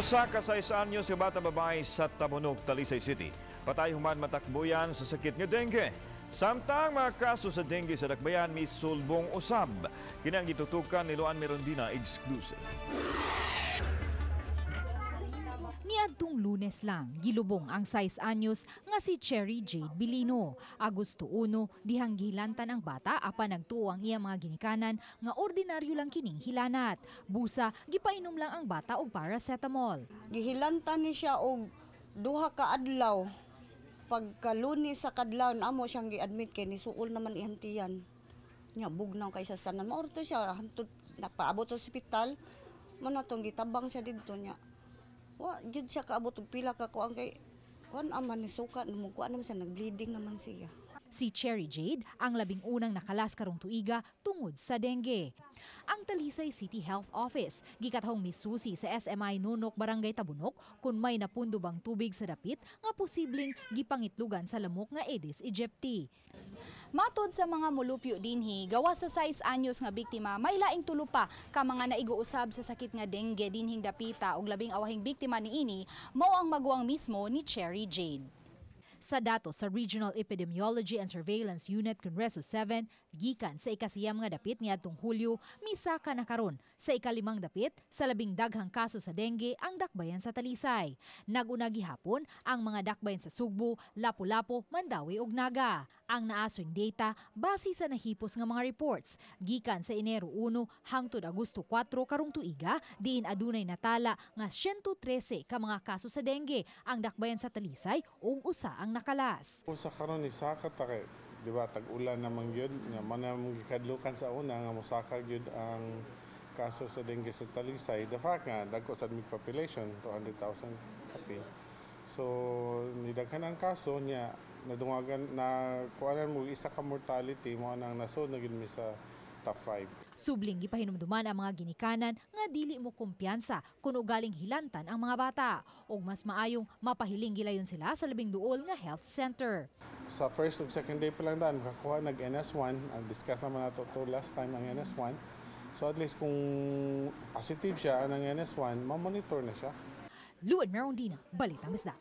Usa ka 6 anyos nga bata babae sa Tabunok, Talisay City. Patay human matakbuyan sa sakit nga dengue. Samtang mga kaso sa dengue sa dakbayan misulbong usab. Kinang gitutukan ni Luan Merondina exclusive. Niadtong Lunes lang, gilubong ang 6 anyos nga si Cherry Jade Bilino. Agosto 1, dihang gihilantan ang bata apan nagtuo ang iya mga ginikanan nga ordinaryo lang kining hilanat. Busa, gipainom lang ang bata og paracetamol. Gihilantan ni siya og 2 ka adlaw. Pagka Lunes sa kadlaw amo siyang gi-admit kay nisuol naman ihantiyan. Nya bugnaw kay sa tanan. Maorto siya hantud napaabot sa ospital. Man natong gitabang siya didto nya. Wa gid siya kaabot og pila ka kuan kay wan aman ni suka mo kuan naman siya nag-bleeding naman siya. Si Cherry Jade ang labing unang nakalas karong tuiga tungod sa dengue. Ang Talisay City Health Office gikathong misusi sa SMI Nunok Barangay Tabunok kung may napundo bang tubig sa dapit nga posibleng gipangitlugan sa lamok nga Aedes aegypti. Matod sa mga molupyo dinhi, gawas sa 6 anyos nga biktima, may laing tulo pa ka mga naiguusab sa sakit nga dengue dinhing dapita ug labing awahing biktima niini mao ang maguwang mismo ni Cherry Jade. Sa datos sa Regional Epidemiology and Surveillance Unit Congreso 7, gikan sa ikasiyam nga dapit niadtong Hulyo, misaka na karon sa ikalimang dapit sa labing daghang kaso sa dengue ang dakbayan sa Talisay. Naguna gihapon ang mga dakbayan sa Sugbo, Lapu-Lapu, Mandawi ug Naga. Ang naasoing data base sa nahipos nga mga reports gikan sa Enero 1 hangtod Agosto 4 karong tuiga diin adunay natala nga 113 ka mga kaso sa dengue ang dakbayan sa Talisay ug usa ang nakalas. Sa karon ni saka ta kay di ba tag-ulan naman gyud nga manang gikadlukan sa una nga mosaka gyud ang kaso sa dengue sa Talisay. The fact nga dagko sa admit population 200,000 kapi. So nidaghan ang kaso niya nadungagan na kuanan mo isa ka mortality mo nang nasod na gyud mi sa top 5. Subling gipahinumduman ang mga ginikanan nga dili mo kumpiyansa kung ugaling hilantan ang mga bata ug mas maayong mapahiling gilayon sila sa labing duol nga health center. Sa first ug second day pa lang daan makakuha nag NS1, discuss naman nato to last time ang NS1. So at least kung positive siya ang NS1, ma-monitor na siya. Luan Merondina, Balitang Isda.